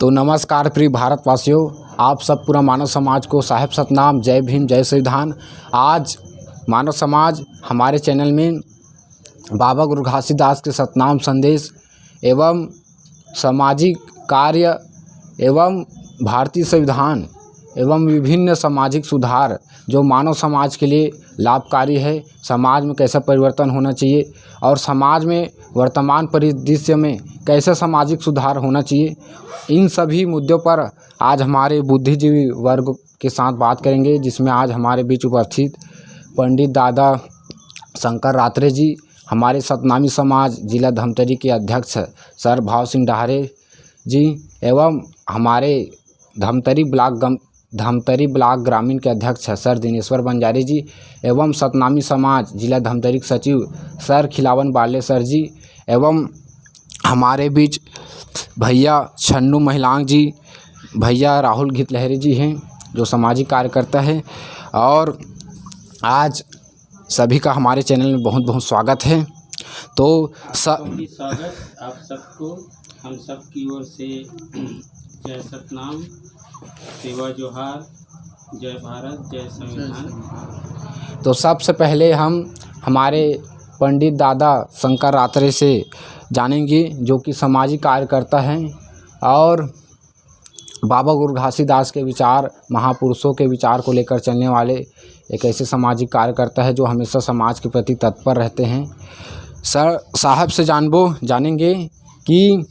तो नमस्कार प्रिय भारतवासियों, आप सब पूरा मानव समाज को साहेब सतनाम, जय भीम, जय संविधान। आज मानव समाज हमारे चैनल में बाबा गुरु घासीदास के सतनाम संदेश एवं सामाजिक कार्य एवं भारतीय संविधान एवं विभिन्न सामाजिक सुधार जो मानव समाज के लिए लाभकारी है, समाज में कैसा परिवर्तन होना चाहिए और समाज में वर्तमान परिदृश्य में कैसे सामाजिक सुधार होना चाहिए, इन सभी मुद्दों पर आज हमारे बुद्धिजीवी वर्ग के साथ बात करेंगे। जिसमें आज हमारे बीच उपस्थित पंडित दादा शंकर रात्रे जी, हमारे सतनामी समाज जिला धमतरी के अध्यक्ष सर भाव सिंह डहारे जी एवं हमारे धमतरी ब्लॉक ग्रामीण के अध्यक्ष सर दिनेश्वर बंजारे जी एवं सतनामी समाज जिला धमतरी के सचिव सर खिलावन बाले सर जी एवं हमारे बीच भैया छन्नू महिलांग जी, भैया राहुल घितलहरी जी हैं जो सामाजिक कार्यकर्ता हैं। और आज सभी का हमारे चैनल में बहुत बहुत स्वागत है। तो स्वागत आप सबको, हम सब की ओर से जय सतनाम, सेवा जोहार, जय भारत, जय संविधान। तो सबसे पहले हम हमारे पंडित दादा शंकर रात्रे से जानेंगे जो कि सामाजिक कार्यकर्ता हैं और बाबा गुरु घासीदास के विचार, महापुरुषों के विचार को लेकर चलने वाले एक ऐसे सामाजिक कार्यकर्ता है जो हमेशा समाज के प्रति तत्पर रहते हैं। सर साहब से जानेंगे कि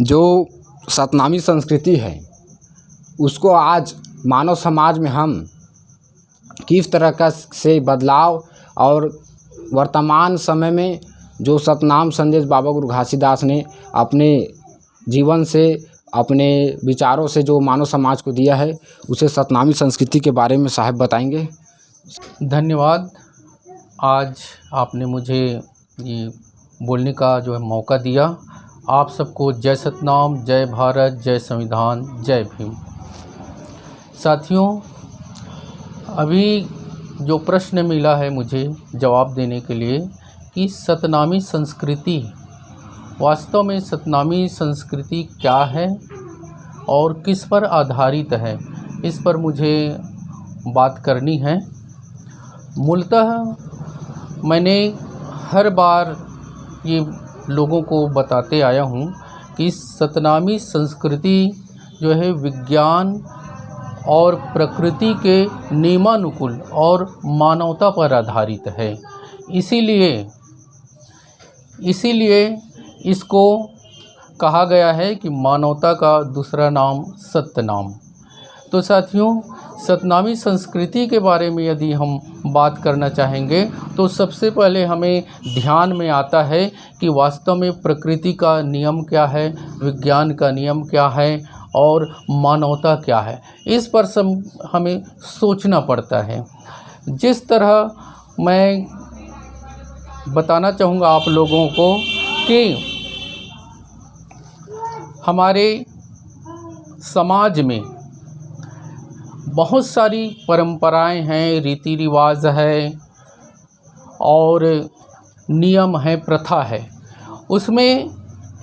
जो सतनामी संस्कृति है उसको आज मानव समाज में हम किस तरह का से बदलाव और वर्तमान समय में जो सतनाम संदेश बाबा गुरु घासीदास ने अपने जीवन से, अपने विचारों से जो मानव समाज को दिया है, उसे सतनामी संस्कृति के बारे में साहब बताएंगे। धन्यवाद। आज आपने मुझे ये बोलने का जो है मौका दिया। आप सबको जय सतनाम, जय भारत, जय संविधान, जय भीम। साथियों, अभी जो प्रश्न मिला है मुझे जवाब देने के लिए कि सतनामी संस्कृति, वास्तव में सतनामी संस्कृति क्या है और किस पर आधारित है, इस पर मुझे बात करनी है। मूलतः मैंने हर बार ये लोगों को बताते आया हूँ कि सतनामी संस्कृति जो है विज्ञान और प्रकृति के नियमानुकूल और मानवता पर आधारित है। इसीलिए इसको कहा गया है कि मानवता का दूसरा नाम सतनाम। तो साथियों, सतनामी संस्कृति के बारे में यदि हम बात करना चाहेंगे तो सबसे पहले हमें ध्यान में आता है कि वास्तव में प्रकृति का नियम क्या है, विज्ञान का नियम क्या है और मानवता क्या है। इस पर हमें सोचना पड़ता है। जिस तरह मैं बताना चाहूँगा आप लोगों को कि हमारे समाज में बहुत सारी परंपराएं हैं, रीति रिवाज है और नियम है, प्रथा है। उसमें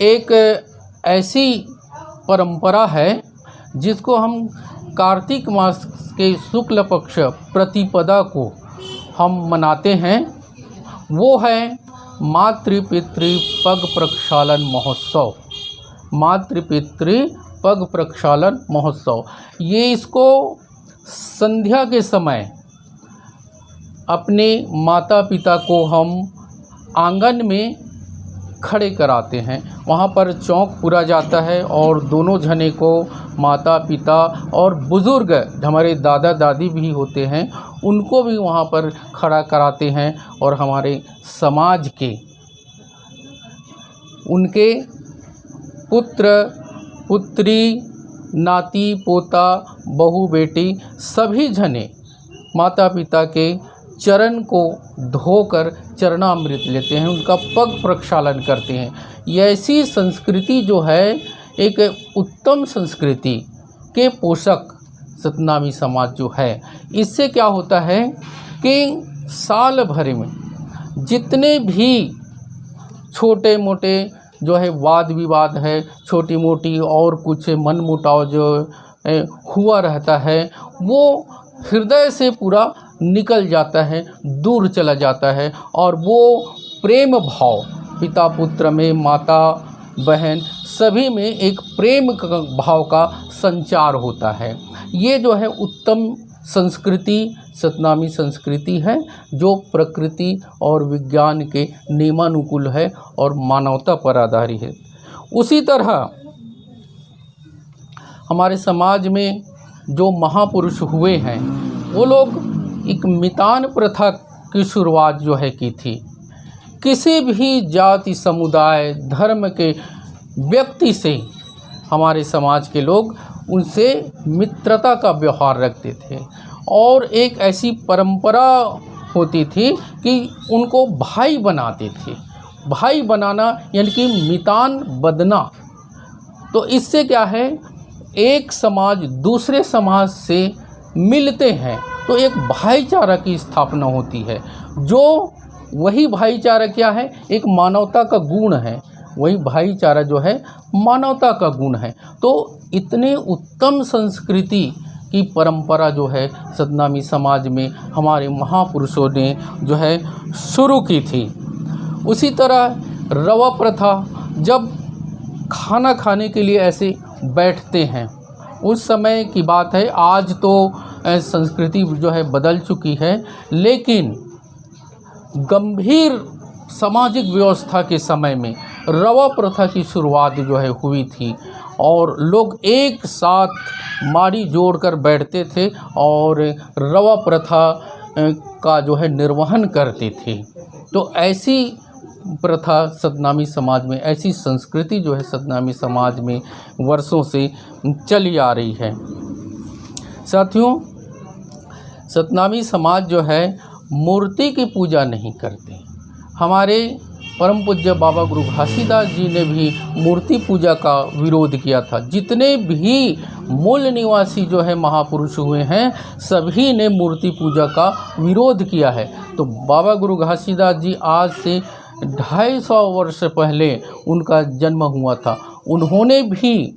एक ऐसी परंपरा है जिसको हम कार्तिक मास के शुक्ल पक्ष प्रतिपदा को हम मनाते हैं। वो है मातृपितृ पग प्रक्षालन महोत्सव। मातृपितृ पग प्रक्षालन महोत्सव, ये इसको संध्या के समय अपने माता पिता को हम आंगन में खड़े कराते हैं। वहाँ पर चौक पूरा जाता है और दोनों जने को, माता पिता और बुज़ुर्ग हमारे दादा दादी भी होते हैं, उनको भी वहाँ पर खड़ा कराते हैं और हमारे समाज के उनके पुत्र पुत्री, नाती पोता, बहू बेटी सभी जने माता पिता के चरण को धोकर चरणामृत लेते हैं, उनका पग प्रक्षालन करते हैं। ये ऐसी संस्कृति जो है एक उत्तम संस्कृति के पोषक सतनामी समाज जो है। इससे क्या होता है कि साल भर में जितने भी छोटे मोटे जो है वाद विवाद है, छोटी मोटी और कुछ मनमुटाव जो हुआ रहता है, वो हृदय से पूरा निकल जाता है, दूर चला जाता है। और वो प्रेम भाव पिता पुत्र में, माता बहन सभी में एक प्रेम का भाव का संचार होता है। ये जो है उत्तम संस्कृति सतनामी संस्कृति है, जो प्रकृति और विज्ञान के नियमानुकूल है और मानवता पर आधारित है। उसी तरह हमारे समाज में जो महापुरुष हुए हैं, वो लोग एक मितान प्रथा की शुरुआत जो है की थी। किसी भी जाति, समुदाय, धर्म के व्यक्ति से हमारे समाज के लोग उनसे मित्रता का व्यवहार रखते थे और एक ऐसी परंपरा होती थी कि उनको भाई बनाते थे। भाई बनाना यानी कि मितान बदना। तो इससे क्या है, एक समाज दूसरे समाज से मिलते हैं तो एक भाईचारा की स्थापना होती है। जो वही भाईचारा क्या है, एक मानवता का गुण है। वही भाईचारा जो है मानवता का गुण है। तो इतने उत्तम संस्कृति की परंपरा जो है सतनामी समाज में हमारे महापुरुषों ने जो है शुरू की थी। उसी तरह रवा प्रथा, जब खाना खाने के लिए ऐसे बैठते हैं, उस समय की बात है। आज तो संस्कृति जो है बदल चुकी है, लेकिन गंभीर सामाजिक व्यवस्था के समय में रवा प्रथा की शुरुआत जो है हुई थी और लोग एक साथ मारी जोड़कर बैठते थे और रवा प्रथा का जो है निर्वहन करते थे। तो ऐसी प्रथा सतनामी समाज में, ऐसी संस्कृति जो है सतनामी समाज में वर्षों से चली आ रही है। साथियों, सतनामी समाज जो है मूर्ति की पूजा नहीं करते। हमारे परम पूज्य बाबा गुरु घासीदास जी ने भी मूर्ति पूजा का विरोध किया था। जितने भी मूल निवासी जो है महापुरुष हुए हैं, सभी ने मूर्ति पूजा का विरोध किया है। तो बाबा गुरु घासीदास जी आज से 250 वर्ष पहले उनका जन्म हुआ था। उन्होंने भी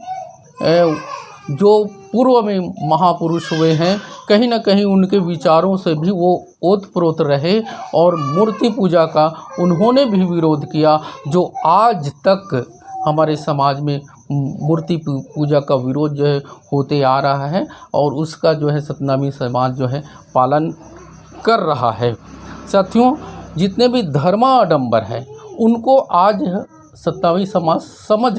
जो पूर्व में महापुरुष हुए हैं, कहीं ना कहीं उनके विचारों से भी वो ओतप्रोत रहे और मूर्ति पूजा का उन्होंने भी विरोध किया, जो आज तक हमारे समाज में मूर्ति पूजा का विरोध जो है होते आ रहा है और उसका जो है सतनामी समाज जो है पालन कर रहा है। साथियों, जितने भी धर्माडंबर हैं उनको आज सतनामी समाज समझ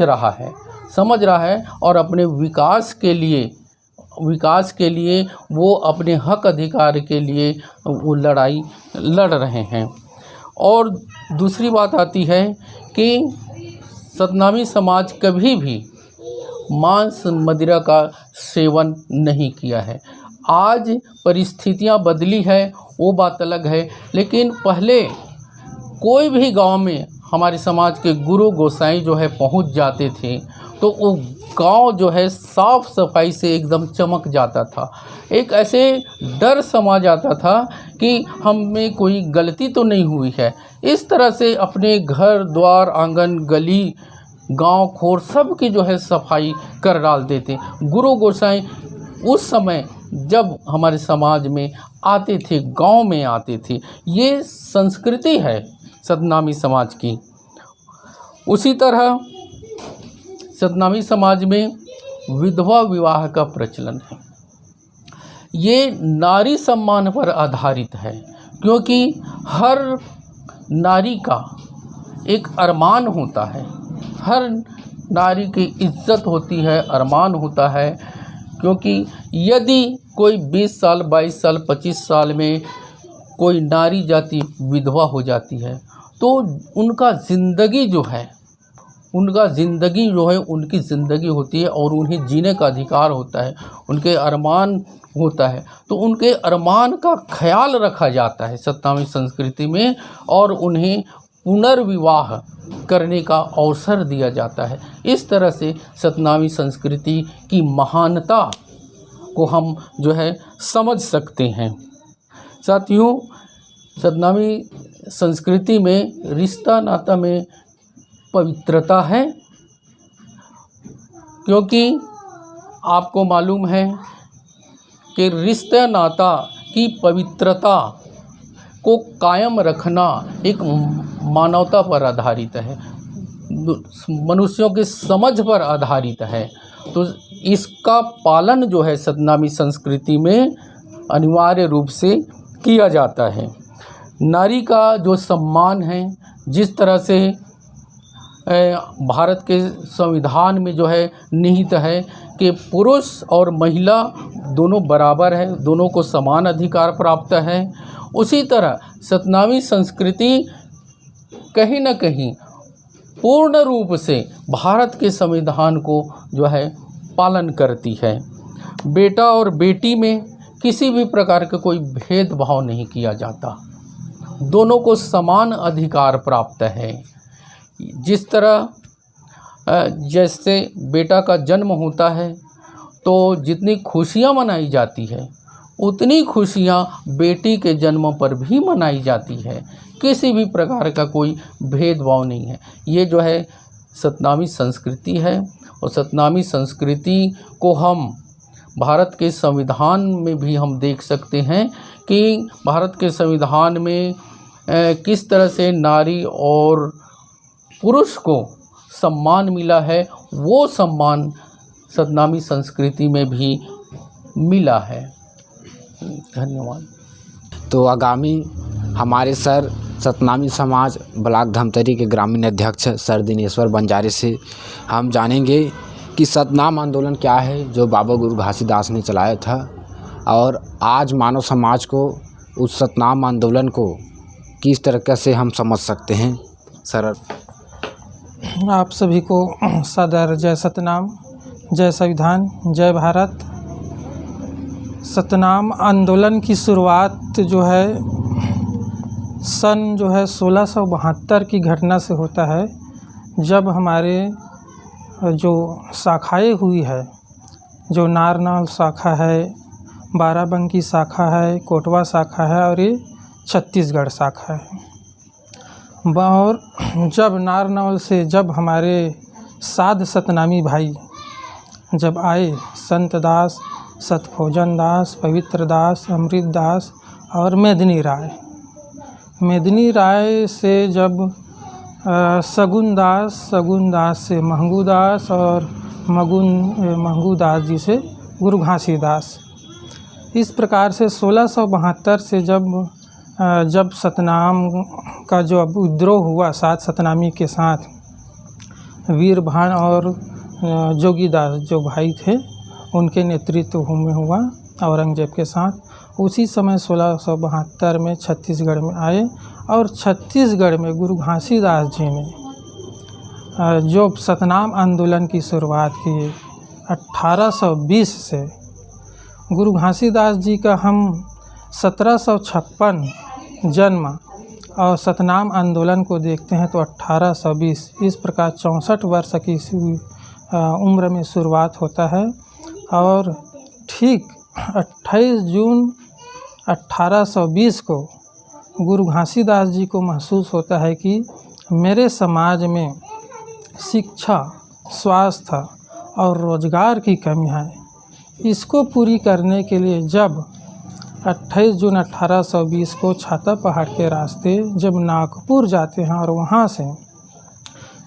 रहा है और अपने विकास के लिए वो अपने हक अधिकार के लिए वो लड़ाई लड़ रहे हैं। और दूसरी बात आती है कि सतनामी समाज कभी भी मांस मदिरा का सेवन नहीं किया है। आज परिस्थितियां बदली है, वो बात अलग है, लेकिन पहले कोई भी गांव में हमारे समाज के गुरु गोसाई जो है पहुंच जाते थे तो वो गांव जो है साफ सफाई से एकदम चमक जाता था। एक ऐसे डर समा जाता था कि हमें कोई गलती तो नहीं हुई है। इस तरह से अपने घर द्वार, आंगन, गली, गांव खोर सब की जो है सफाई कर डालते थे। गुरु गोसाई उस समय जब हमारे समाज में आते थे, गांव में आते थे, ये संस्कृति है सतनामी समाज की। उसी तरह सतनामी समाज में विधवा विवाह का प्रचलन है। ये नारी सम्मान पर आधारित है, क्योंकि हर नारी का एक अरमान होता है, हर नारी की इज्जत होती है, अरमान होता है। क्योंकि यदि कोई 20 साल, 22 साल, 25 साल में कोई नारी जाति विधवा हो जाती है तो उनका ज़िंदगी जो है उनकी ज़िंदगी होती है और उन्हें जीने का अधिकार होता है, उनके अरमान होता है। तो उनके अरमान का ख्याल रखा जाता है सतनामी संस्कृति में और उन्हें पुनर्विवाह करने का अवसर दिया जाता है। इस तरह से सतनामी संस्कृति की महानता को हम जो है समझ सकते हैं। साथियों, सतनामी संस्कृति में रिश्ता नाता में पवित्रता है, क्योंकि आपको मालूम है कि रिश्ते नाता की पवित्रता को कायम रखना एक मानवता पर आधारित है, मनुष्यों की समझ पर आधारित है। तो इसका पालन जो है सतनामी संस्कृति में अनिवार्य रूप से किया जाता है। नारी का जो सम्मान है, जिस तरह से भारत के संविधान में जो है निहित है कि पुरुष और महिला दोनों बराबर है, दोनों को समान अधिकार प्राप्त है, उसी तरह सतनामी संस्कृति कहीं न कहीं पूर्ण रूप से भारत के संविधान को जो है पालन करती है। बेटा और बेटी में किसी भी प्रकार का कोई भेदभाव नहीं किया जाता, दोनों को समान अधिकार प्राप्त है। जिस तरह जैसे बेटा का जन्म होता है तो जितनी खुशियाँ मनाई जाती है, उतनी खुशियाँ बेटी के जन्म पर भी मनाई जाती है। किसी भी प्रकार का कोई भेदभाव नहीं है। ये जो है सतनामी संस्कृति है, और सतनामी संस्कृति को हम भारत के संविधान में भी हम देख सकते हैं कि भारत के संविधान में किस तरह से नारी और पुरुष को सम्मान मिला है, वो सम्मान सतनामी संस्कृति में भी मिला है। धन्यवाद। तो आगामी हमारे सर सतनामी समाज ब्लॉक धमतरी के ग्रामीण अध्यक्ष सर दिनेश्वर बंजारे से हम जानेंगे कि सतनाम आंदोलन क्या है जो बाबा गुरु घासीदास ने चलाया था, और आज मानव समाज को उस सतनाम आंदोलन को किस तरीके से हम समझ सकते हैं। सर, आप सभी को सादर जय सतनाम, जय संविधान, जय भारत। सतनाम आंदोलन की शुरुआत जो है सन 1672 की घटना से होता है, जब हमारे जो शाखाएं हुई है, जो नारनौल शाखा है, बाराबंकी शाखा है, कोटवा शाखा है और ये छत्तीसगढ़ शाखा है। और जब नारनौल से जब हमारे साध सतनामी भाई जब आए, संत दास, सतखोजन दास, पवित्र दास, अमृत दास और मेदिनी राय से जब सगुन दास से महंगू दास और महंगू दास जी से गुरु घासीदास, इस प्रकार से 1672 से जब सतनाम का जो विद्रोह हुआ सात सतनामी के साथ, वीरभान और जोगीदास जो भाई थे उनके नेतृत्व में हुआ औरंगजेब के साथ, उसी समय 1672 में छत्तीसगढ़ में आए। और छत्तीसगढ़ में गुरु घासीदास जी ने जो सतनाम आंदोलन की शुरुआत की 1820 से, गुरु घासीदास जी का हम 1756 जन्म और सतनाम आंदोलन को देखते हैं तो 1820, इस प्रकार 64 वर्ष की उम्र में शुरुआत होता है। और ठीक 28 जून 1820 को गुरु घासीदास जी को महसूस होता है कि मेरे समाज में शिक्षा, स्वास्थ्य और रोजगार की कमी है। इसको पूरी करने के लिए जब 28 जून 1820 को छाता पहाड़ के रास्ते जब नागपुर जाते हैं और वहाँ से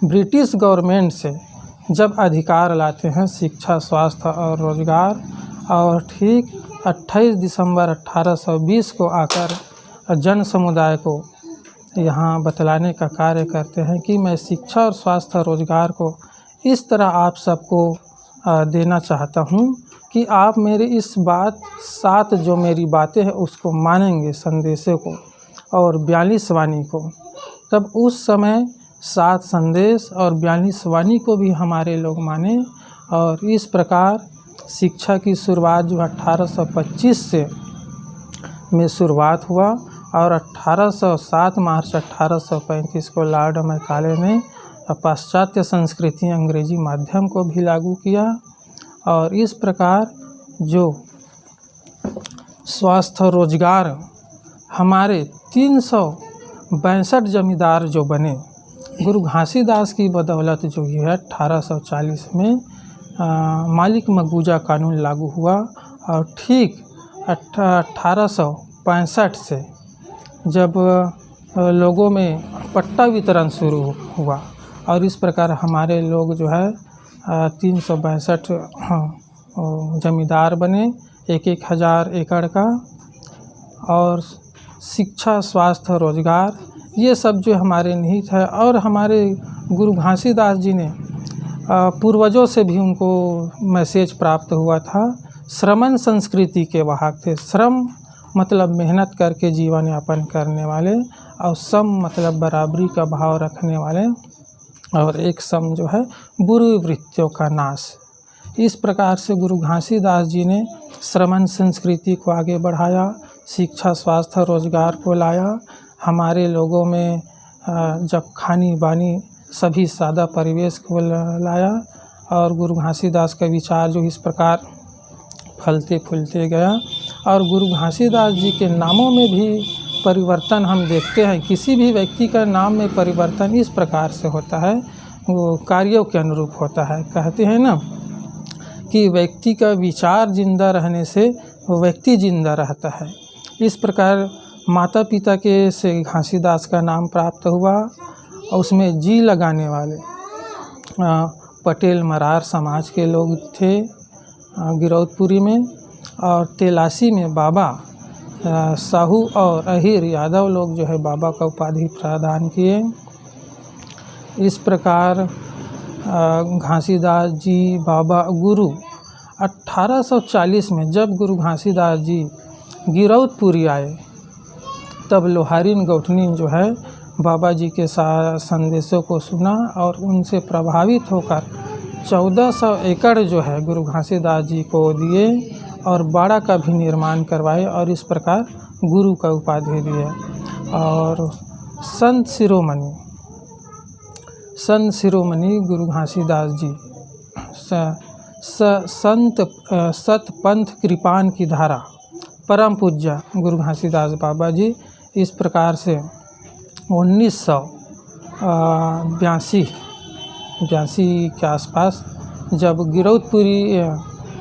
ब्रिटिश गवर्नमेंट से जब अधिकार लाते हैं शिक्षा, स्वास्थ्य और रोजगार, और ठीक 28 दिसंबर 1820 को आकर जन समुदाय को यहाँ बतलाने का कार्य करते हैं कि मैं शिक्षा और स्वास्थ्य और रोजगार को इस तरह आप सबको देना चाहता हूँ कि आप मेरी इस बात साथ जो मेरी बातें हैं उसको मानेंगे, संदेशों को और 42 वाणी को। तब उस समय 7 संदेश और 42 वाणी को भी हमारे लोग माने, और इस प्रकार शिक्षा की शुरुआत जो 1825 से में शुरुआत हुआ, और 7 मार्च 1835 को लॉर्ड मैकाले ने पाश्चात्य संस्कृति अंग्रेजी माध्यम को भी लागू किया। और इस प्रकार जो स्वास्थ्य रोजगार हमारे 362 जमींदार जो बने, गुरु घासीदास की बदौलत जो है 1840 में मालिक मकबूजा कानून लागू हुआ और ठीक 1865 से जब लोगों में पट्टा वितरण शुरू हुआ और इस प्रकार हमारे लोग जो है 362 जमींदार बने, 1,000 एकड़ का, और शिक्षा, स्वास्थ्य, रोजगार, ये सब जो हमारे निहित है। और हमारे गुरु घासीदास जी ने पूर्वजों से भी उनको मैसेज प्राप्त हुआ था। श्रमण संस्कृति के वाहक थे। श्रम मतलब मेहनत करके जीवन यापन करने वाले, और सम मतलब बराबरी का भाव रखने वाले, और एक सम जो है बुरी वृत्तियों का नाश। इस प्रकार से गुरु घासीदास जी ने श्रमण संस्कृति को आगे बढ़ाया, शिक्षा, स्वास्थ्य, रोजगार को लाया। हमारे लोगों में जब खानी बानी सभी सादा परिवेश को लाया, और गुरु घासीदास का विचार जो इस प्रकार फलते फूलते गया। और गुरु घासीदास जी के नामों में भी परिवर्तन हम देखते हैं। किसी भी व्यक्ति का नाम में परिवर्तन इस प्रकार से होता है, वो कार्यों के अनुरूप होता है। कहते हैं ना कि व्यक्ति का विचार जिंदा रहने से व्यक्ति जिंदा रहता है। इस प्रकार माता पिता के से घासीदास का नाम प्राप्त हुआ, और उसमें जी लगाने वाले पटेल मरार समाज के लोग थे गिरौदपुरी में, और तेलासी में बाबा साहू और अहिर यादव लोग जो है बाबा का उपाधि प्रदान किए। इस प्रकार घासीदास जी बाबा गुरु 1840 में जब गुरु घासीदास जी गिरौदपुरी आए, तब लोहारीन गौठनीन जो है बाबा जी के संदेशों को सुना और उनसे प्रभावित होकर 1400 एकड़ जो है गुरु घासीदास जी को दिए और बाड़ा का भी निर्माण करवाए, और इस प्रकार गुरु का उपाधि दिए। और संत शिरोमणि गुरु घासीदास जी संत सतपंथ कृपान की धारा परम पूज्य गुरु घासीदास बाबा जी इस प्रकार से 1982 के आसपास जब गिरौदपुरी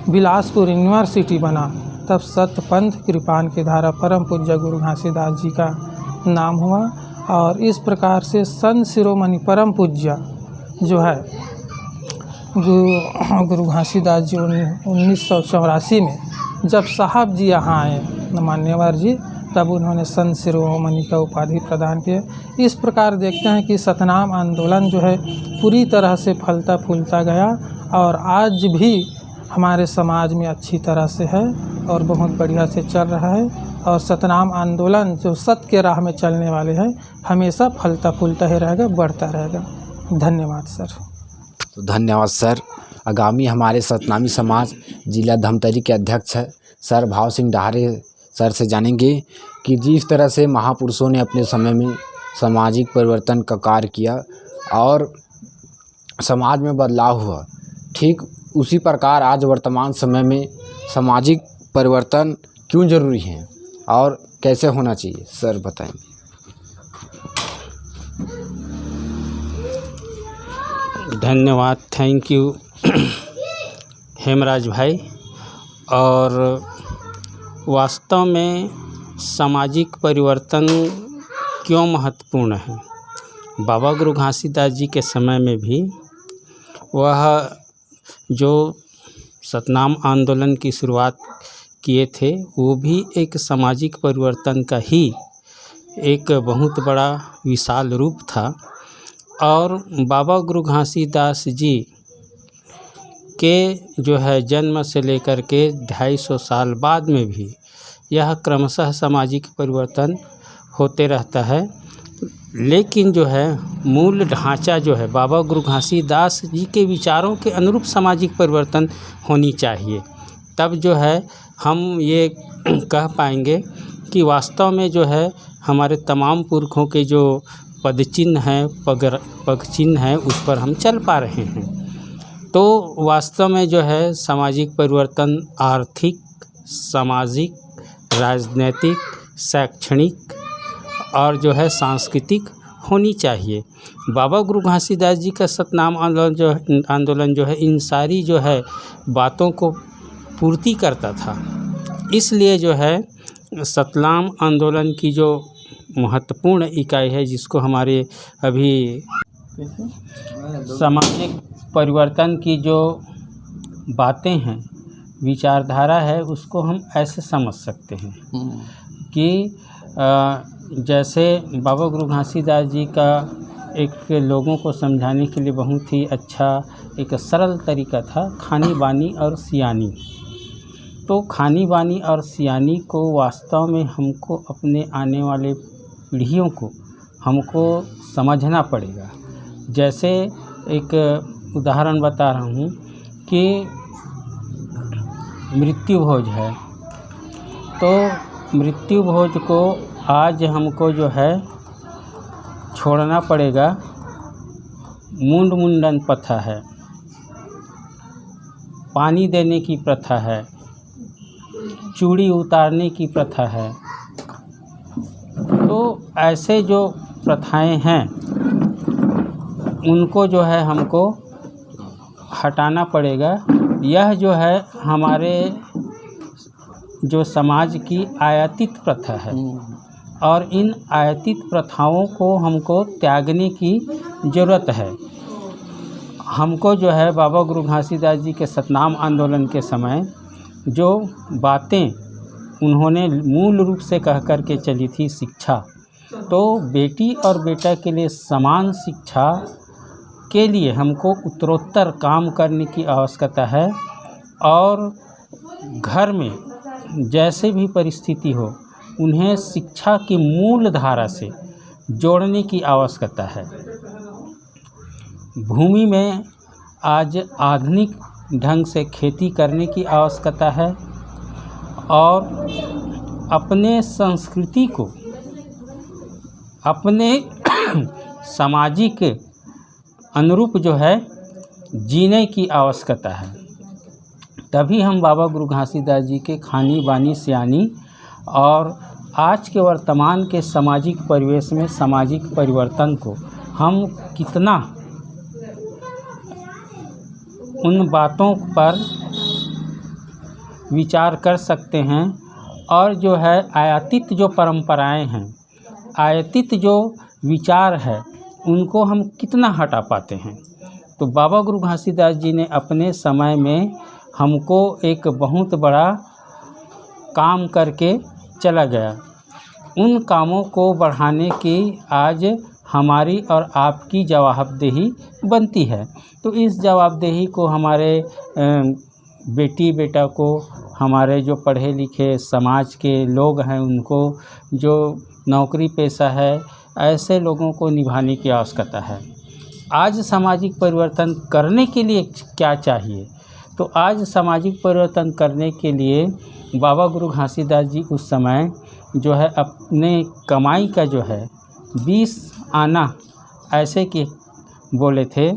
बिलासपुर यूनिवर्सिटी बना, तब सतपंथ कृपान की धारा परम पूज्य गुरु घासीदास जी का नाम हुआ। और इस प्रकार से संत शिरोमणि परम पूज्य जो है गुरु घासीदास जी 1984 में जब साहब जी यहाँ आए मान्यवर जी, तब उन्होंने संत शिरोमणि का उपाधि प्रदान किया। इस प्रकार देखते हैं कि सतनाम आंदोलन जो है पूरी तरह से फलता फूलता गया, और आज भी हमारे समाज में अच्छी तरह से है और बहुत बढ़िया से चल रहा है। और सतनाम आंदोलन जो सत्य के राह में चलने वाले हैं, हमेशा फलता फूलता ही रहेगा, बढ़ता रहेगा। धन्यवाद सर। तो धन्यवाद सर। आगामी हमारे सतनामी समाज जिला धमतरी के अध्यक्ष है सर भाव सिंह डहारे सर से जानेंगे कि जिस तरह से महापुरुषों ने अपने समय में सामाजिक परिवर्तन का कार्य किया और समाज में बदलाव हुआ, ठीक उसी प्रकार आज वर्तमान समय में सामाजिक परिवर्तन क्यों जरूरी है और कैसे होना चाहिए, सर बताएंगे। धन्यवाद, थैंक यू हेमराज भाई। और वास्तव में सामाजिक परिवर्तन क्यों महत्वपूर्ण है। बाबा गुरु घासीदास जी के समय में भी वह जो सतनाम आंदोलन की शुरुआत किए थे, वो भी एक सामाजिक परिवर्तन का ही एक बहुत बड़ा विशाल रूप था। और बाबा गुरु घासीदास जी के जो है जन्म से लेकर के 250 साल बाद में भी यह क्रमशः सामाजिक परिवर्तन होते रहता है। लेकिन जो है मूल ढांचा जो है बाबा गुरु घासीदास जी के विचारों के अनुरूप सामाजिक परिवर्तन होनी चाहिए। तब जो है हम ये कह पाएंगे कि वास्तव में जो है हमारे तमाम पुरखों के जो पदचिन्ह हैं, पग चिन्ह हैं, उस पर हम चल पा रहे हैं। तो वास्तव में जो है सामाजिक परिवर्तन आर्थिक, सामाजिक, राजनीतिक, शैक्षणिक और जो है सांस्कृतिक होनी चाहिए। बाबा गुरु घासीदास जी का सतनाम आंदोलन जो है इन सारी जो है बातों को पूर्ति करता था। इसलिए जो है सतनाम आंदोलन की जो महत्वपूर्ण इकाई है, जिसको हमारे अभी सामाजिक परिवर्तन की जो बातें हैं, विचारधारा है, उसको हम ऐसे समझ सकते हैं कि जैसे बाबा गुरु घासीदास जी का एक लोगों को समझाने के लिए बहुत ही अच्छा एक सरल तरीका था, खानी बानी और सियानी। तो खानी बानी और सियानी को वास्तव में हमको अपने आने वाले पीढ़ियों को हमको समझना पड़ेगा। जैसे एक उदाहरण बता रहा हूँ कि मृत्यु भोज है, तो मृत्यु भोज को आज हमको जो है छोड़ना पड़ेगा। मुंड मुंडन प्रथा है, पानी देने की प्रथा है, चूड़ी उतारने की प्रथा है। तो ऐसे जो प्रथाएं हैं उनको जो है हमको हटाना पड़ेगा। यह जो है हमारे जो समाज की आयातित प्रथा है और इन आयातित प्रथाओं को हमको त्यागने की ज़रूरत है। हमको जो है बाबा गुरु घासीदास जी के सतनाम आंदोलन के समय जो बातें उन्होंने मूल रूप से कह कर के चली थी शिक्षा, तो बेटी और बेटा के लिए समान शिक्षा के लिए हमको उत्तरोत्तर काम करने की आवश्यकता है और घर में जैसे भी परिस्थिति हो उन्हें शिक्षा की मूल धारा से जोड़ने की आवश्यकता है। भूमि में आज आधुनिक ढंग से खेती करने की आवश्यकता है और अपने संस्कृति को अपने सामाजिक अनुरूप जो है जीने की आवश्यकता है। तभी हम बाबा गुरु घासीदास जी के खानी बानी सियानी और आज के वर्तमान के सामाजिक परिवेश में सामाजिक परिवर्तन को हम कितना उन बातों पर विचार कर सकते हैं और जो है आयातित जो परंपराएं हैं, आयातित जो विचार है, उनको हम कितना हटा पाते हैं। तो बाबा गुरु घासीदास जी ने अपने समय में हमको एक बहुत बड़ा काम करके चला गया। उन कामों को बढ़ाने की आज हमारी और आपकी जवाबदेही बनती है। तो इस जवाबदेही को हमारे बेटी बेटा को, हमारे जो पढ़े लिखे समाज के लोग हैं उनको, जो नौकरी पेशा है, ऐसे लोगों को निभाने की आवश्यकता है। आज सामाजिक परिवर्तन करने के लिए क्या चाहिए? तो आज सामाजिक परिवर्तन करने के लिए बाबा गुरु घासीदास जी उस समय जो है अपने कमाई का जो है 20 आना ऐसे कि बोले थे।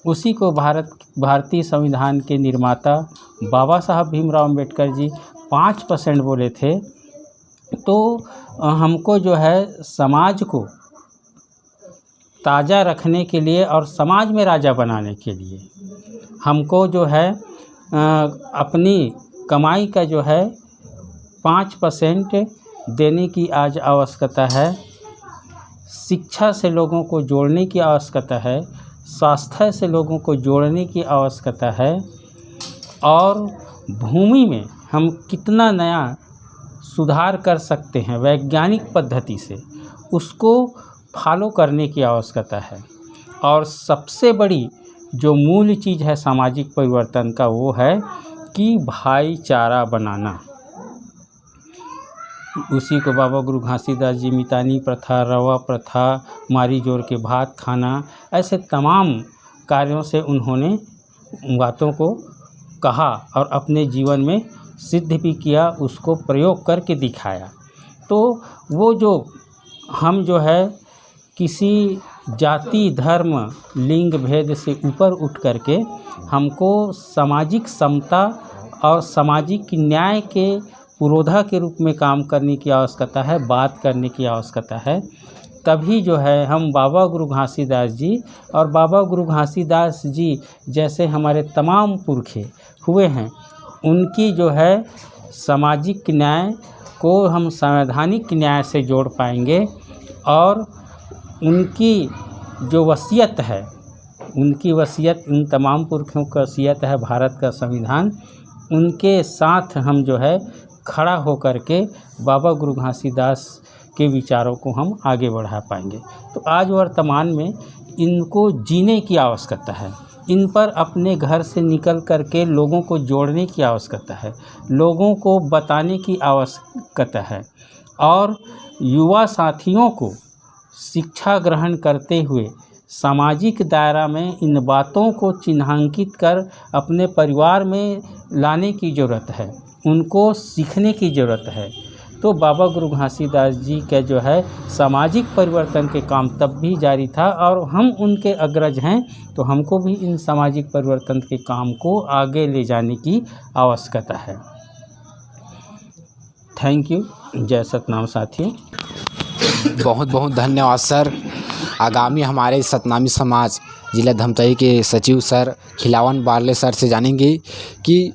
उसी को भारतीय संविधान के निर्माता बाबा साहब भीमराव अंबेडकर जी 5% बोले थे। तो हमको जो है समाज को ताज़ा रखने के लिए और समाज में राजा बनाने के लिए हमको जो है अपनी कमाई का जो है 5% देने की आज आवश्यकता है। शिक्षा से लोगों को जोड़ने की आवश्यकता है, स्वास्थ्य से लोगों को जोड़ने की आवश्यकता है और भूमि में हम कितना नया सुधार कर सकते हैं वैज्ञानिक पद्धति से, उसको फॉलो करने की आवश्यकता है। और सबसे बड़ी जो मूल चीज़ है सामाजिक परिवर्तन का, वो है कि भाईचारा बनाना। उसी को बाबा गुरु घासीदास जी मितानी प्रथा, रवा प्रथा, मारी जोर के भात खाना, ऐसे तमाम कार्यों से उन्होंने बातों को कहा और अपने जीवन में सिद्ध भी किया, उसको प्रयोग करके दिखाया। तो वो जो हम जो है किसी जाति धर्म लिंग भेद से ऊपर उठ करके हमको सामाजिक समता और सामाजिक न्याय के पुरोधा के रूप में काम करने की आवश्यकता है, बात करने की आवश्यकता है। तभी जो है हम बाबा गुरु घासीदास जी और बाबा गुरु घासीदास जी जैसे हमारे तमाम पुरखे हुए हैं, उनकी जो है सामाजिक न्याय को हम संवैधानिक न्याय से जोड़ पाएंगे। और उनकी जो वसीयत है, उनकी वसीयत, उन तमाम पुरखों का वसीयत है भारत का संविधान, उनके साथ हम जो है खड़ा होकर के बाबा गुरु घासीदास के विचारों को हम आगे बढ़ा पाएंगे। तो आज वर्तमान में इनको जीने की आवश्यकता है, इन पर अपने घर से निकल कर के लोगों को जोड़ने की आवश्यकता है, लोगों को बताने की आवश्यकता है और युवा साथियों को शिक्षा ग्रहण करते हुए सामाजिक दायरा में इन बातों को चिन्हांकित कर अपने परिवार में लाने की ज़रूरत है, उनको सीखने की ज़रूरत है। तो बाबा गुरु घासीदास जी का जो है सामाजिक परिवर्तन के काम तब भी जारी था और हम उनके अग्रज हैं, तो हमको भी इन सामाजिक परिवर्तन के काम को आगे ले जाने की आवश्यकता है। Thank you. जय सतनाम साथियों। बहुत बहुत धन्यवाद सर। आगामी हमारे सतनामी समाज जिला धमतरी के सचिव सर खिलावन बारले सर से जानेंगे कि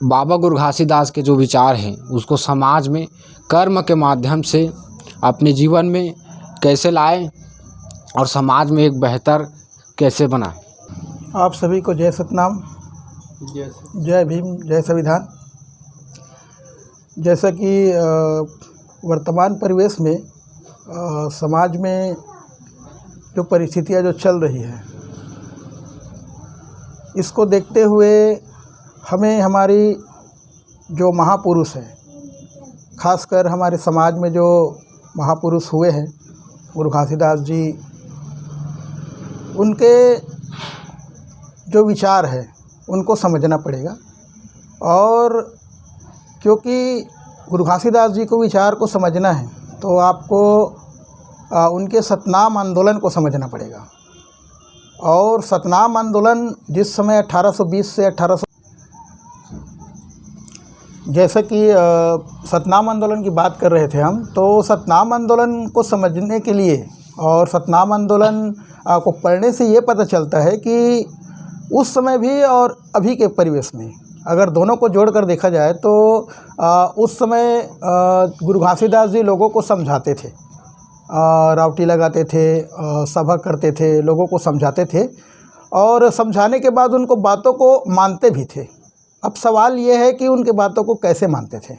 बाबा गुरु घासीदास के जो विचार हैं उसको समाज में कर्म के माध्यम से अपने जीवन में कैसे लाएं और समाज में एक बेहतर कैसे बनाएं। आप सभी को जय सतनाम, जय भीम, जय संविधान। जैसा कि वर्तमान परिवेश में समाज में जो परिस्थितियां जो चल रही है, इसको देखते हुए हमें हमारी जो महापुरुष हैं, खासकर हमारे समाज में जो महापुरुष हुए हैं गुरु घासीदास जी, उनके जो विचार है उनको समझना पड़ेगा। और क्योंकि गुरु घासीदास जी को विचार को समझना है तो आपको उनके सतनाम आंदोलन को समझना पड़ेगा। और सतनाम आंदोलन जिस समय 1820 से 1800, जैसे कि सतनाम आंदोलन की बात कर रहे थे हम, तो सतनाम आंदोलन को समझने के लिए और सतनाम आंदोलन को पढ़ने से ये पता चलता है कि उस समय भी और अभी के परिवेश में अगर दोनों को जोड़कर देखा जाए तो उस समय गुरु घासीदास जी लोगों को समझाते थे, रावटी लगाते थे, सभा करते थे, लोगों को समझाते थे और समझाने के बाद उनको बातों को मानते भी थे। अब सवाल ये है कि उनके बातों को कैसे मानते थे।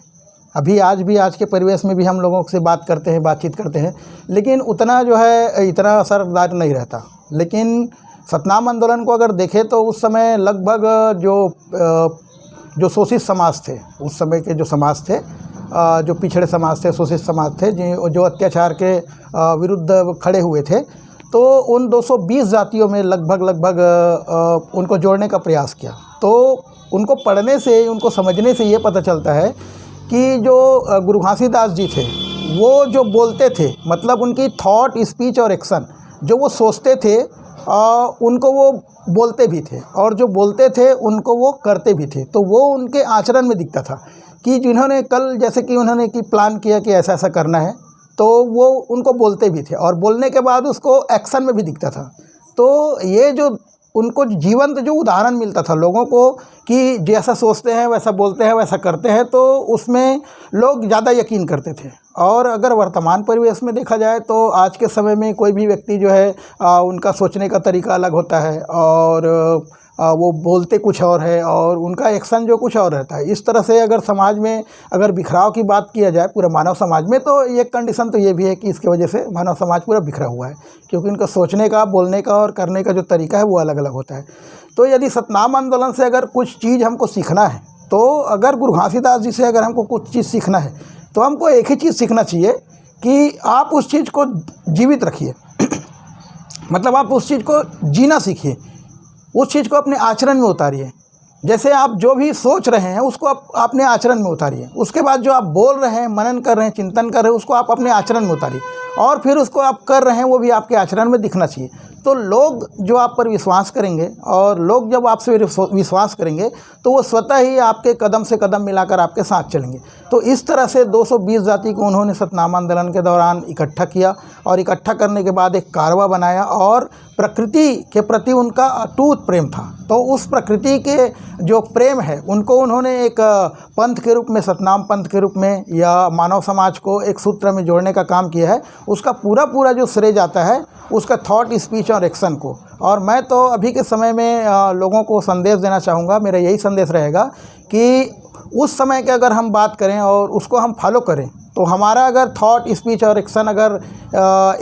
अभी आज के परिवेश में भी हम लोगों से बात करते हैं, बातचीत करते हैं, लेकिन उतना जो है इतना असरदार नहीं रहता। लेकिन सतनाम आंदोलन को अगर देखें तो उस समय लगभग जो शोषित समाज थे, उस समय के जो समाज थे, जो पिछड़े समाज थे, शोषित समाज थे, जो अत्याचार के विरुद्ध खड़े हुए थे, तो उन 220 जातियों में लगभग उनको जोड़ने का प्रयास किया। तो उनको पढ़ने से, उनको समझने से ये पता चलता है कि जो गुरु घासीदास जी थे वो जो बोलते थे, मतलब उनकी थॉट, स्पीच और एक्शन, जो वो सोचते थे उनको वो बोलते भी थे और जो बोलते थे उनको वो करते भी थे। तो वो उनके आचरण में दिखता था कि जिन्होंने कल जैसे कि उन्होंने कि प्लान किया कि ऐसा ऐसा करना है, तो वो उनको बोलते भी थे और बोलने के बाद उसको एक्शन में भी दिखता था। तो ये जो उनको जीवंत जो उदाहरण मिलता था लोगों को कि जैसा सोचते हैं वैसा बोलते हैं वैसा करते हैं, तो उसमें लोग ज़्यादा यकीन करते थे। और अगर वर्तमान परिवेश में देखा जाए तो आज के समय में कोई भी व्यक्ति जो है उनका सोचने का तरीका अलग होता है और वो बोलते कुछ और है और उनका एक्शन जो कुछ और रहता है। इस तरह से अगर समाज में अगर बिखराव की बात किया जाए पूरे मानव समाज में, तो एक कंडीशन तो ये भी है कि इसकी वजह से मानव समाज पूरा बिखरा हुआ है, क्योंकि उनका सोचने का, बोलने का और करने का जो तरीका है वो अलग अलग होता है। तो यदि सतनाम आंदोलन से अगर कुछ चीज़ हमको सीखना है, तो अगर गुरु घासीदास जी से अगर हमको कुछ चीज़ सीखना है तो हमको एक ही चीज़ सीखना चाहिए कि आप उस चीज़ को जीवित रखिए। मतलब आप उस चीज़ को जीना सीखिए, उस चीज़ को अपने आचरण में उतारिए। जैसे आप जो भी सोच रहे हैं उसको आप अपने आचरण में उतारिए। उसके बाद जो आप बोल रहे हैं, मनन कर रहे हैं, चिंतन कर रहे हैं, उसको आप अपने आचरण में उतारिए। और फिर उसको आप कर रहे हैं वो भी आपके आचरण में दिखना चाहिए। तो लोग जो आप पर विश्वास करेंगे और लोग जब आपसे विश्वास करेंगे तो वो स्वतः ही आपके कदम से कदम मिलाकर आपके साथ चलेंगे। तो इस तरह से 220 जाति को उन्होंने सतनाम आंदोलन के दौरान इकट्ठा किया और इकट्ठा करने के बाद एक कारवा बनाया और प्रकृति के प्रति उनका अटूट प्रेम था। तो उस प्रकृति के जो प्रेम है उनको उन्होंने एक पंथ के रूप में, सतनाम पंथ के रूप में या मानव समाज को एक सूत्र में जोड़ने का काम किया है। उसका पूरा जो श्रेय जाता है उसका थॉट, स्पीच और एक्शन को। और मैं तो अभी के समय में लोगों को संदेश देना चाहूँगा, मेरा यही संदेश रहेगा कि उस समय के अगर हम बात करें और उसको हम फॉलो करें तो हमारा अगर थॉट, स्पीच और एक्शन अगर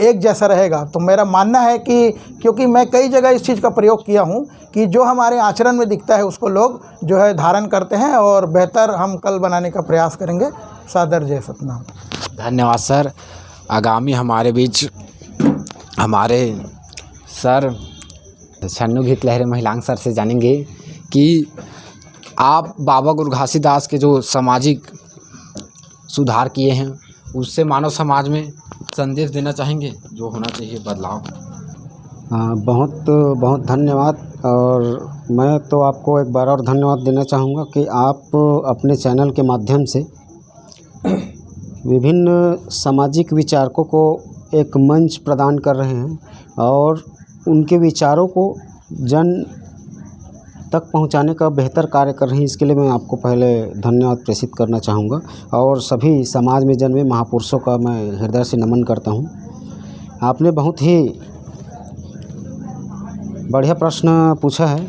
एक जैसा रहेगा तो मेरा मानना है कि, क्योंकि मैं कई जगह इस चीज़ का प्रयोग किया हूँ कि जो हमारे आचरण में दिखता है उसको लोग जो है धारण करते हैं और बेहतर हम कल बनाने का प्रयास करेंगे। सादर जय सतनाम। धन्यवाद सर। आगामी हमारे बीच हमारे सर छन्नू घीत लहरे महिलांग सर से जानेंगे कि आप बाबा गुरु घासीदास के जो सामाजिक सुधार किए हैं उससे मानव समाज में संदेश देना चाहेंगे, जो होना चाहिए बदलाव। बहुत बहुत धन्यवाद। और मैं तो आपको एक बार और धन्यवाद देना चाहूँगा कि आप अपने चैनल के माध्यम से विभिन्न सामाजिक विचारकों को एक मंच प्रदान कर रहे हैं और उनके विचारों को जन तक पहुंचाने का बेहतर कार्य कर रहे हैं। इसके लिए मैं आपको पहले धन्यवाद प्रेषित करना चाहूँगा और सभी समाज में जन्मे महापुरुषों का मैं हृदय से नमन करता हूँ। आपने बहुत ही बढ़िया प्रश्न पूछा है।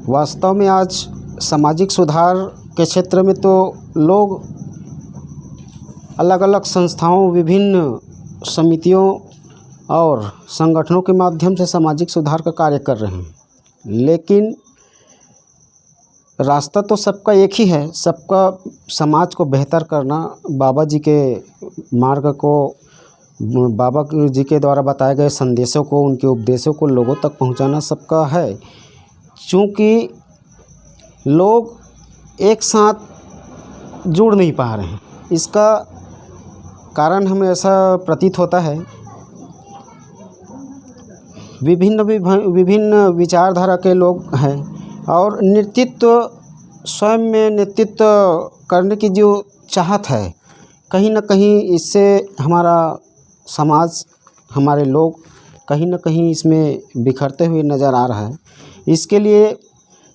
वास्तव में आज सामाजिक सुधार के क्षेत्र में तो लोग अलग अलग संस्थाओं, विभिन्न समितियों और संगठनों के माध्यम से सामाजिक सुधार का कार्य कर रहे हैं, लेकिन रास्ता तो सबका एक ही है, सबका समाज को बेहतर करना, बाबा जी के मार्ग को, बाबा जी के द्वारा बताए गए संदेशों को, उनके उपदेशों को लोगों तक पहुंचाना सबका है। क्योंकि लोग एक साथ जुड़ नहीं पा रहे हैं, इसका कारण हमें ऐसा प्रतीत होता है विभिन्न विचारधारा के लोग हैं और नेतृत्व, स्वयं में नेतृत्व करने की जो चाहत है, कहीं ना कहीं इससे हमारा समाज, हमारे लोग कहीं ना कहीं इसमें बिखरते हुए नज़र आ रहा है। इसके लिए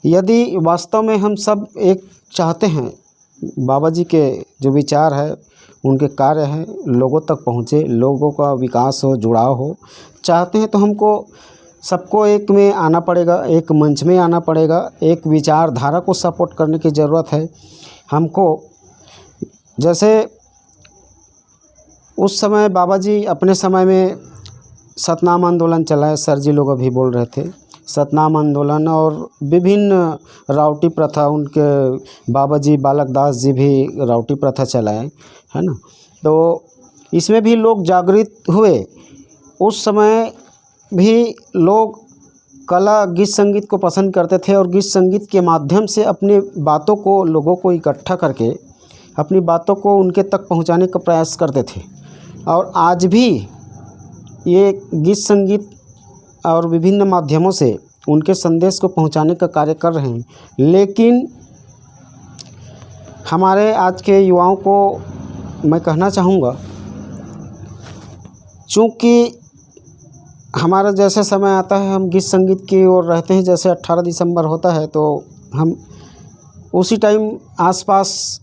यदि वास्तव में हम सब एक चाहते हैं, बाबा जी के जो विचार है, उनके कार्य हैं, लोगों तक पहुँचे, लोगों का विकास हो, जुड़ाव हो चाहते हैं, तो हमको सबको एक में आना पड़ेगा, एक मंच में आना पड़ेगा, एक विचारधारा को सपोर्ट करने की ज़रूरत है हमको। जैसे उस समय बाबा जी अपने समय में सतनाम आंदोलन चलाए, सर जी लोग अभी बोल रहे थे, सतनाम आंदोलन और विभिन्न राउटी प्रथा, उनके बाबा जी बालक दास जी भी राउटी प्रथा चलाए, है ना। तो इसमें भी लोग जागृत हुए। उस समय भी लोग कला, गीत संगीत को पसंद करते थे और गीत संगीत के माध्यम से अपनी बातों को, लोगों को इकट्ठा करके अपनी बातों को उनके तक पहुंचाने का प्रयास करते थे। और आज भी ये गीत संगीत और विभिन्न माध्यमों से उनके संदेश को पहुंचाने का कार्य कर रहे हैं। लेकिन हमारे आज के युवाओं को मैं कहना चाहूँगा, चूँकि हमारा जैसे समय आता है हम गीत संगीत की ओर रहते हैं, जैसे 18 दिसंबर होता है तो हम उसी टाइम आसपास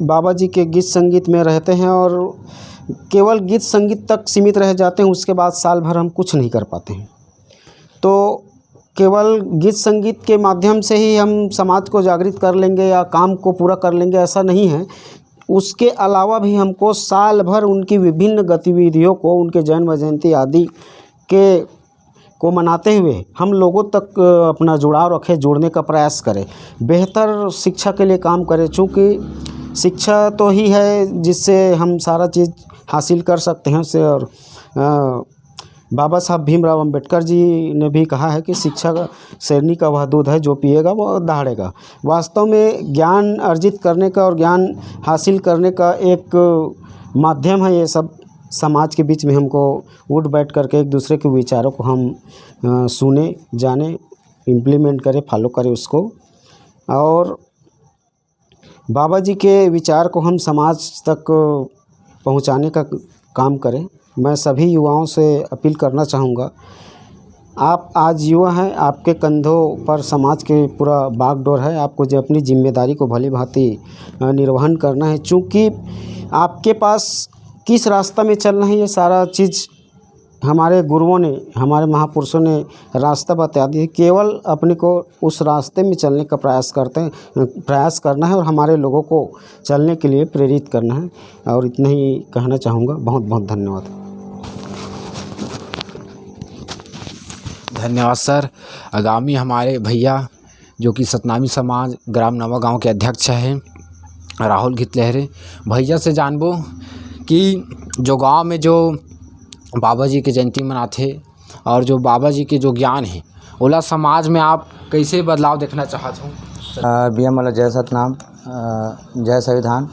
बाबा जी के गीत संगीत में रहते हैं और केवल गीत संगीत तक सीमित रह जाते हैं। उसके बाद साल भर हम कुछ नहीं कर पाते हैं। तो केवल गीत संगीत के माध्यम से ही हम समाज को जागृत कर लेंगे या काम को पूरा कर लेंगे, ऐसा नहीं है। उसके अलावा भी हमको साल भर उनकी विभिन्न गतिविधियों को, उनके जन्म जयंती आदि को मनाते हुए हम लोगों तक अपना जुड़ाव रखें, जोड़ने का प्रयास करें, बेहतर शिक्षा के लिए काम करें। चूँकि शिक्षा तो ही है जिससे हम सारा चीज़ हासिल कर सकते हैं उससे। और बाबा साहब भीमराव अंबेडकर जी ने भी कहा है कि शिक्षा का शेरनी का वह दूध है, जो पिएगा वो दहाड़ेगा। वास्तव में ज्ञान अर्जित करने का और ज्ञान हासिल करने का एक माध्यम है ये सब समाज के बीच में हमको उठ बैठ करके एक दूसरे के विचारों को हम सुने, जाने, इम्प्लीमेंट करें, फॉलो करें उसको, और बाबा जी के विचार को हम समाज तक पहुंचाने का काम करें। मैं सभी युवाओं से अपील करना चाहूँगा, आप आज युवा हैं, आपके कंधों पर समाज के पूरा बागडोर है, आपको जो अपनी जिम्मेदारी को भली भांति निर्वहन करना है। चूँकि आपके पास किस रास्ता में चलना है, ये सारा चीज़ हमारे गुरुओं ने, हमारे महापुरुषों ने रास्ता बता दिया। केवल अपने को उस रास्ते में चलने का प्रयास करना है और हमारे लोगों को चलने के लिए प्रेरित करना है। और इतना ही कहना चाहूँगा। बहुत बहुत धन्यवाद। धन्यवाद सर। आगामी हमारे भैया जो कि सतनामी समाज ग्राम नवा गांव के अध्यक्ष हैं राहुल घितलहरे, भैया से जानबो कि जो गांव में जो बाबा जी के जयंती मनाते और जो बाबा जी के जो ज्ञान है ओला समाज में आप कैसे बदलाव देखना चाहते हो? बी एम वाला जय सतनाम जय संविधान।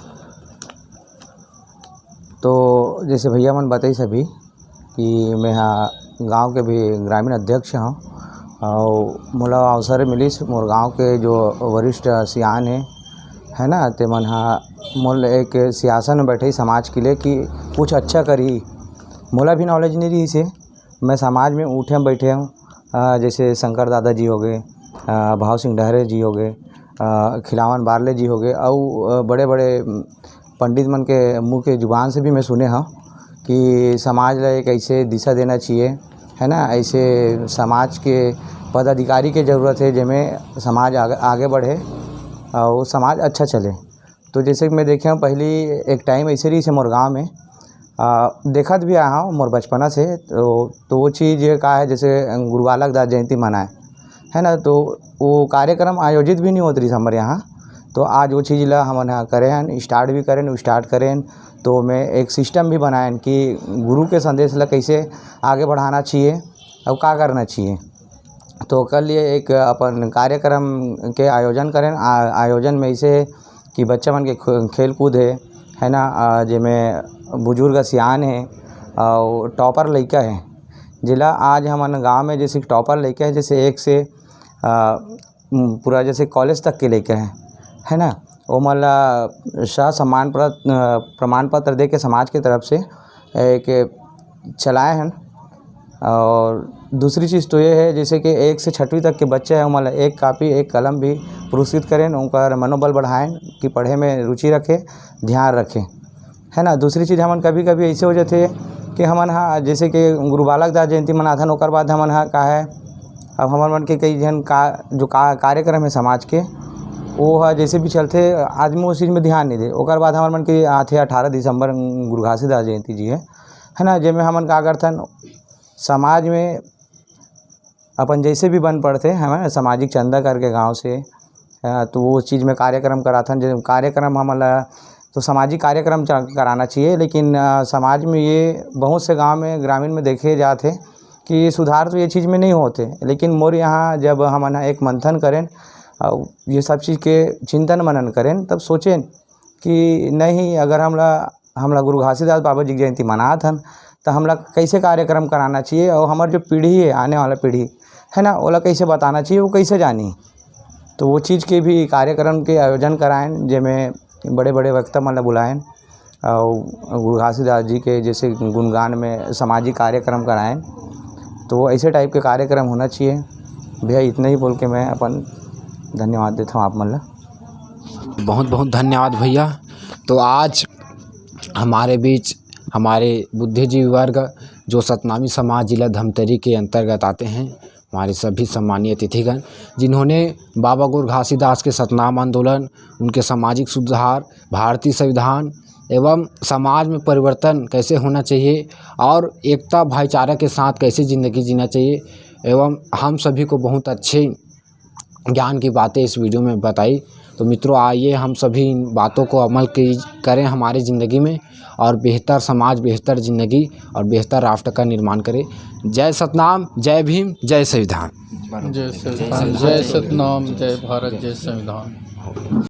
तो जैसे भैया मन बताई सभी कि मैं यहाँ गांव के भी ग्रामीण अध्यक्ष हूँ और मोला अवसर मिलिस मोर गांव के जो वरिष्ठ सियान है ना, ते मन हाँ मोल एक सियासन में बैठे समाज के लिए कि कुछ अच्छा करी। मोला भी नॉलेज नहीं रही से, मैं समाज में उठे बैठे हूँ। जैसे शंकर दादा जी हो गए, भाव सिंह डहरे जी हो गए, खिलावन बारले जी हो गए, और बड़े बड़े पंडित मन के मुँह के जुबान से भी मैं सुने हूँ कि समाज ला एक ऐसे दिशा देना चाहिए, है ना। ऐसे समाज के पदाधिकारी के ज़रूरत है जिसमें समाज आगे बढ़े और समाज अच्छा चले। तो जैसे कि मैं देखे हूँ पहली एक टाइम ऐसे रही से मोर गाँव में देखत भी आया हूँ मोर बचपना से। तो वो चीज़ ये का है, जैसे गुरु बालक दास जयंती मनाए है ना, तो वो कार्यक्रम आयोजित भी नहीं होती रही हमारे यहाँ। तो आज वो चीज़ ला हम यहाँ करें, स्टार्ट करें तो मैं एक सिस्टम भी बनाएं कि गुरु के संदेश ला कैसे आगे बढ़ाना चाहिए और क्या करना चाहिए। तो कल ये एक अपन कार्यक्रम के आयोजन करें। आयोजन में ऐसे कि बच्चा मन के खेल कूद है ना, जिसमें बुजुर्ग सियान है और टॉपर लड़का है, जिला आज हमारे गांव में जैसे टॉपर लड़का है, जैसे एक से पूरा जैसे कॉलेज तक के लड़का है ना, वो मतलब शाह सम्मान प्रमाण पत्र दे के समाज की तरफ से एक चलाए हैं। और दूसरी चीज़ तो ये है जैसे कि 1 से 6वीं तक के बच्चे हैं, मतलब एक कापी एक कलम भी पुरस्कृत करें, उनका मनोबल बढ़ाएं कि पढ़े में रुचि रखें, ध्यान रखें, है ना। दूसरी चीज़ हमन कभी कभी ऐसे हो जाते कि हमन हाँ जैसे कि गुरु बालक दास जयंती मनाथन, ओकर बाद हमन हाँ का है अब हमन मन के कई जन कार्यक्रम है समाज के वो है जैसे भी चलते आदमी उस चीज़ में ध्यान नहीं दे। ओकर बाद हमन मन के आते 18 दिसंबर गुरु घासीदास जयंती जी है ना, जिसमें हमन का करथन समाज में अपन जैसे भी बन पड़ते हमें सामाजिक चंदा करके गांव से, तो वो चीज़ में कार्यक्रम कराथन। जो कार्यक्रम हमारा तो सामाजिक कार्यक्रम कराना चाहिए, लेकिन समाज में ये बहुत से गांव में ग्रामीण में देखे जाते कि सुधार तो ये चीज़ में नहीं होते। लेकिन मोर यहाँ जब हम एक मंथन करें और ये सब चीज़ के चिंतन मनन करें, तब सोचें कि नहीं अगर हमला गुरु घासीदास बाबा जी की जयंती मनाथन तो हमला कैसे कार्यक्रम कराना चाहिए, और हमारी जो पीढ़ी है आने वाला पीढ़ी है ना, ओला कैसे बताना चाहिए, वो कैसे जानी। तो वो चीज़ के भी कार्यक्रम के आयोजन कराएं, जिसमें बड़े बड़े वक्ता मतलब बुलाएं और गुरु घासीदास जी के जैसे गुणगान में सामाजिक कार्यक्रम कराएं। तो ऐसे टाइप के कार्यक्रम होना चाहिए। भैया इतना ही बोल के मैं अपन धन्यवाद देता हूँ आप मन ला। बहुत बहुत धन्यवाद भैया। तो आज हमारे बीच हमारे बुद्धिजीवी वर्ग जो सतनामी समाज जिला धमतरी के अंतर्गत आते हैं, हमारे सभी सम्मानीय अतिथिगण जिन्होंने बाबा गुरु घासीदास के सतनाम आंदोलन, उनके सामाजिक सुधार, भारतीय संविधान एवं समाज में परिवर्तन कैसे होना चाहिए और एकता भाईचारा के साथ कैसे ज़िंदगी जीना चाहिए, एवं हम सभी को बहुत अच्छे ज्ञान की बातें इस वीडियो में बताई। तो मित्रों आइए हम सभी इन बातों को अमल करें हमारी ज़िंदगी में और बेहतर समाज, बेहतर ज़िंदगी और बेहतर राष्ट्र का निर्माण करें। जय सतनाम, जय भीम, जय संविधान। जय सतनाम, जय सतनाम, जय भारत, जय संविधान।